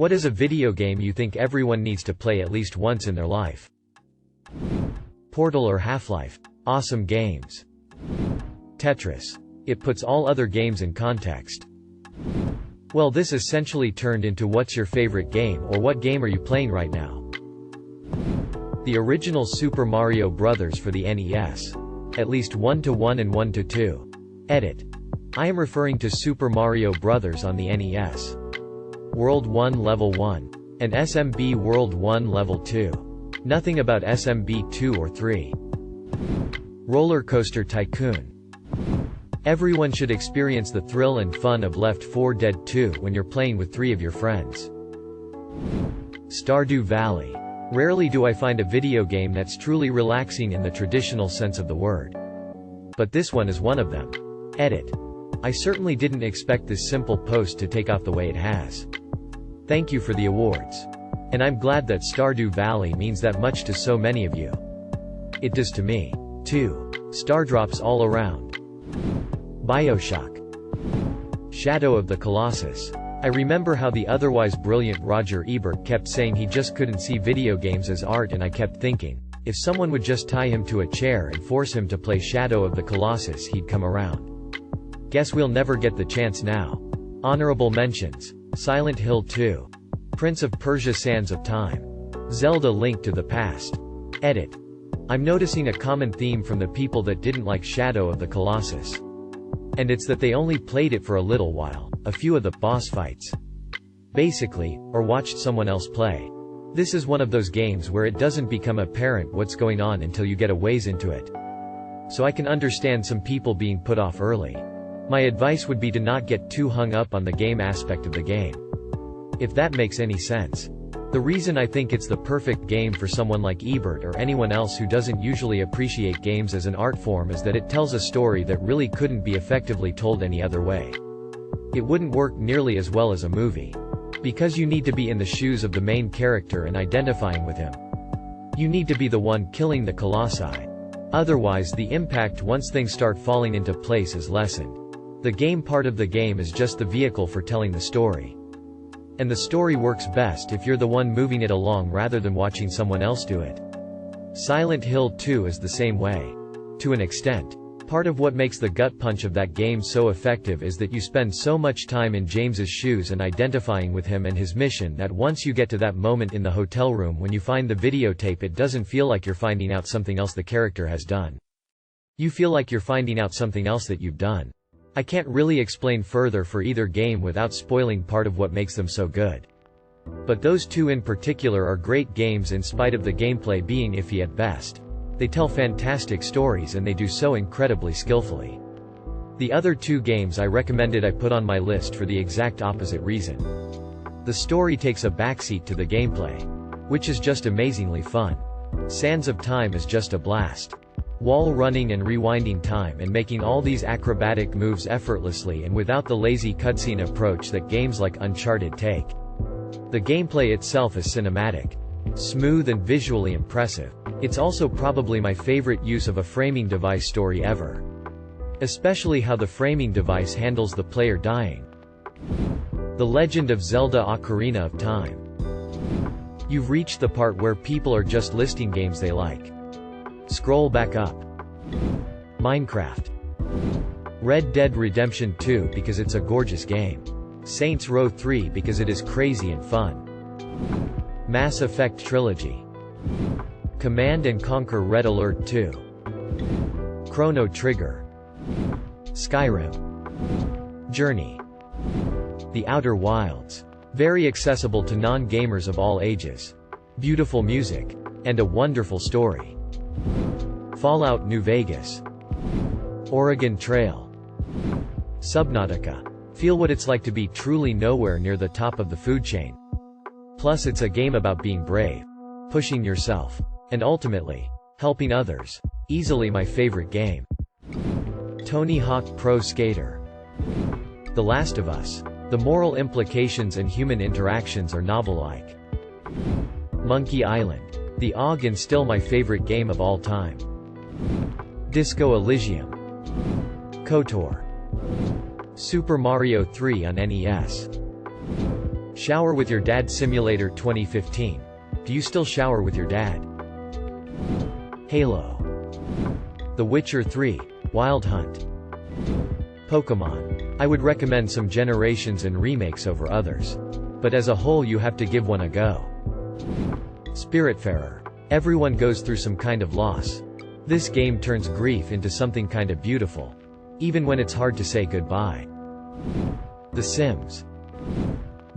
What is a video game you think everyone needs to play at least once in their life? Portal or Half-Life. Awesome games. Tetris. It puts all other games in context. Well, this essentially turned into what's your favorite game, or what game are you playing right now? The original Super Mario Bros. For the NES. At least 1-1 and 1-2. Edit. I am referring to Super Mario Bros. On the NES. World 1 Level 1. And SMB World 1 Level 2. Nothing about SMB 2 or 3. Roller Coaster Tycoon. Everyone should experience the thrill and fun of Left 4 Dead 2 when you're playing with 3 of your friends. Stardew Valley. Rarely do I find a video game that's truly relaxing in the traditional sense of the word. But this one is one of them. Edit. I certainly didn't expect this simple post to take off the way it has. Thank you for the awards. And I'm glad that Stardew Valley means that much to so many of you. It does to me, too. Stardrops all around. BioShock. Shadow of the Colossus. I remember how the otherwise brilliant Roger Ebert kept saying he just couldn't see video games as art, and I kept thinking, if someone would just tie him to a chair and force him to play Shadow of the Colossus, he'd come around. Guess we'll never get the chance now. Honorable mentions. Silent Hill 2. Prince of Persia: Sands of Time. Zelda: Link to the Past. Edit. I'm noticing a common theme from the people that didn't like Shadow of the Colossus. And it's that they only played it for a little while, a few of the boss fights. Basically, or watched someone else play. This is one of those games where it doesn't become apparent what's going on until you get a ways into it. So I can understand some people being put off early. My advice would be to not get too hung up on the game aspect of the game. If that makes any sense. The reason I think it's the perfect game for someone like Ebert or anyone else who doesn't usually appreciate games as an art form is that it tells a story that really couldn't be effectively told any other way. It wouldn't work nearly as well as a movie. Because you need to be in the shoes of the main character and identifying with him. You need to be the one killing the colossi. Otherwise, the impact once things start falling into place is lessened. The game part of the game is just the vehicle for telling the story. And the story works best if you're the one moving it along rather than watching someone else do it. Silent Hill 2 is the same way. To an extent. Part of what makes the gut punch of that game so effective is that you spend so much time in James's shoes and identifying with him and his mission that once you get to that moment in the hotel room when you find the videotape, it doesn't feel like you're finding out something else the character has done. You feel like you're finding out something else that you've done. I can't really explain further for either game without spoiling part of what makes them so good. But those two in particular are great games in spite of the gameplay being iffy at best. They tell fantastic stories and they do so incredibly skillfully. The other two games I recommended I put on my list for the exact opposite reason. The story takes a backseat to the gameplay. Which is just amazingly fun. Sands of Time is just a blast. Wall running and rewinding time and making all these acrobatic moves effortlessly and without the lazy cutscene approach that games like Uncharted take. The gameplay itself is cinematic. Smooth and visually impressive. It's also probably my favorite use of a framing device story ever. Especially how the framing device handles the player dying. The Legend of Zelda: Ocarina of Time. You've reached the part where people are just listing games they like. Scroll back up. Minecraft. Red Dead Redemption 2 because it's a gorgeous game. Saints Row 3 because it is crazy and fun. Mass Effect Trilogy. Command & Conquer Red Alert 2. Chrono Trigger. Skyrim. Journey. The Outer Wilds. Very accessible to non-gamers of all ages. Beautiful music. And a wonderful story. Fallout New Vegas. Oregon Trail. Subnautica. Feel what it's like to be truly nowhere near the top of the food chain. Plus it's a game about being brave. Pushing yourself. And ultimately, helping others. Easily my favorite game. Tony Hawk Pro Skater. The Last of Us. The moral implications and human interactions are novel-like. Monkey Island. The OG and still my favorite game of all time. Disco Elysium. KOTOR. Super Mario 3 on NES. Shower with your Dad Simulator 2015. Do you still shower with your dad? Halo. The Witcher 3, Wild Hunt. Pokémon. I would recommend some generations and remakes over others. But as a whole you have to give one a go. Spiritfarer. Everyone goes through some kind of loss. This game turns grief into something kind of beautiful. Even when it's hard to say goodbye. The Sims.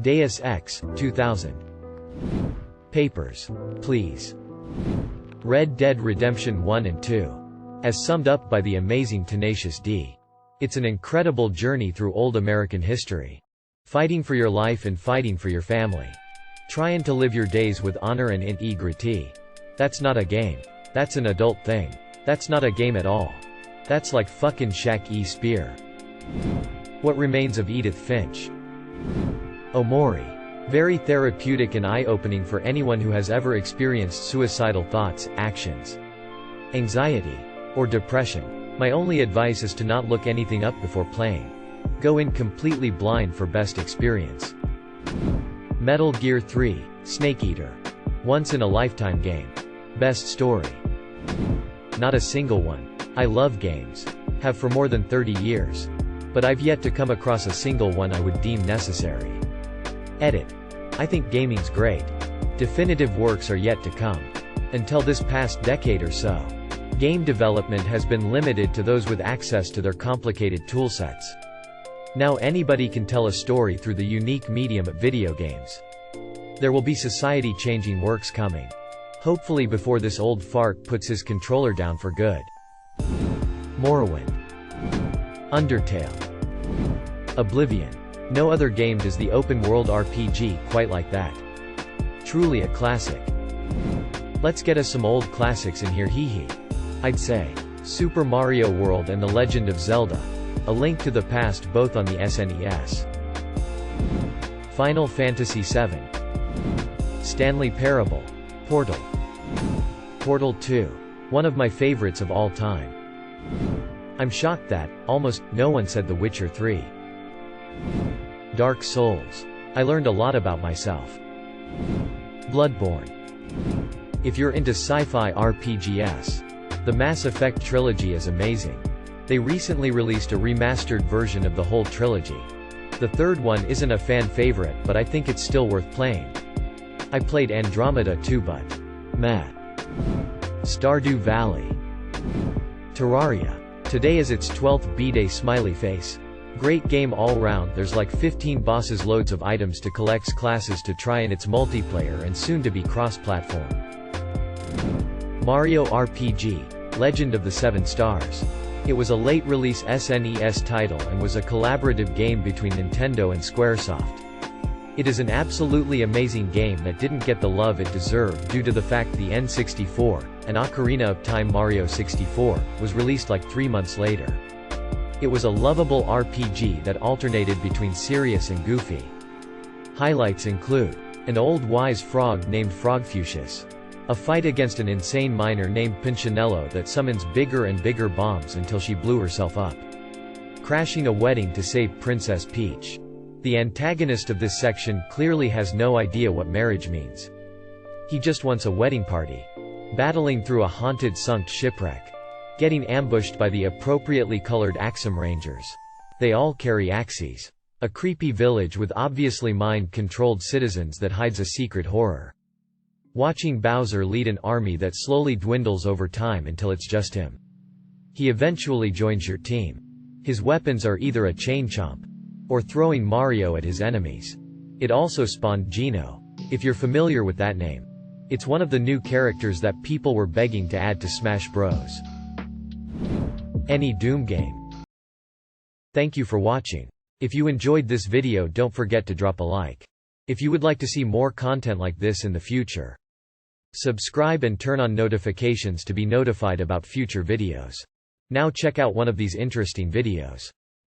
Deus Ex, 2000. Papers, Please. Red Dead Redemption 1 and 2. As summed up by the amazing Tenacious D. It's an incredible journey through old American history. Fighting for your life and fighting for your family. Trying to live your days with honor and integrity. That's not a game. That's an adult thing. That's not a game at all. That's like fucking Shaq E. Spear. What Remains of Edith Finch. Omori. Very therapeutic and eye-opening for anyone who has ever experienced suicidal thoughts, actions, anxiety, or depression. My only advice is to not look anything up before playing. Go in completely blind for best experience. Metal Gear 3, Snake Eater. Once in a lifetime game. Best story. Not a single one. I love games. Have for more than 30 years. But I've yet to come across a single one I would deem necessary. Edit. I think gaming's great. Definitive works are yet to come. Until this past decade or so, game development has been limited to those with access to their complicated toolsets. Now anybody can tell a story through the unique medium of video games. There will be society-changing works coming. Hopefully before this old fart puts his controller down for good. Morrowind. Undertale. Oblivion. No other game does the open-world RPG quite like that. Truly a classic. Let's get us some old classics in here, hee hee. I'd say Super Mario World and The Legend of Zelda. A Link to the Past, both on the SNES. Final Fantasy VII. Stanley Parable. Portal. Portal 2. One of my favorites of all time. I'm shocked that almost no one said The Witcher 3. Dark Souls. I learned a lot about myself. Bloodborne. If you're into sci-fi RPGs, the Mass Effect trilogy is amazing. They recently released a remastered version of the whole trilogy. The third one isn't a fan favorite, but I think it's still worth playing. I played Andromeda too, but meh. Stardew Valley. Terraria. Today is its 12th B-Day smiley face. Great game all round. There's like 15 bosses, loads of items to collect, classes to try, and it's multiplayer and soon to be cross-platform. Mario RPG. Legend of the Seven Stars. It was a late-release SNES title and was a collaborative game between Nintendo and Squaresoft. It is an absolutely amazing game that didn't get the love it deserved due to the fact the N64, and Ocarina of Time Mario 64, was released like 3 months later. It was a lovable RPG that alternated between serious and goofy. Highlights include an old wise frog named Frogfucius, a fight against an insane miner named Punchinello that summons bigger and bigger bombs until she blew herself up, crashing a wedding to save Princess Peach. The antagonist of this section clearly has no idea what marriage means. He just wants a wedding party. Battling through a haunted sunk shipwreck. Getting ambushed by the appropriately colored Axum Rangers. They all carry axes. A creepy village with obviously mind-controlled citizens that hides a secret horror. Watching Bowser lead an army that slowly dwindles over time until it's just him. He eventually joins your team. His weapons are either a chain chomp, or throwing Mario at his enemies. It also spawned Geno, if you're familiar with that name. It's one of the new characters that people were begging to add to Smash Bros. Any Doom game. Thank you for watching. If you enjoyed this video, don't forget to drop a like. If you would like to see more content like this in the future, subscribe and turn on notifications to be notified about future videos. Now check out one of these interesting videos.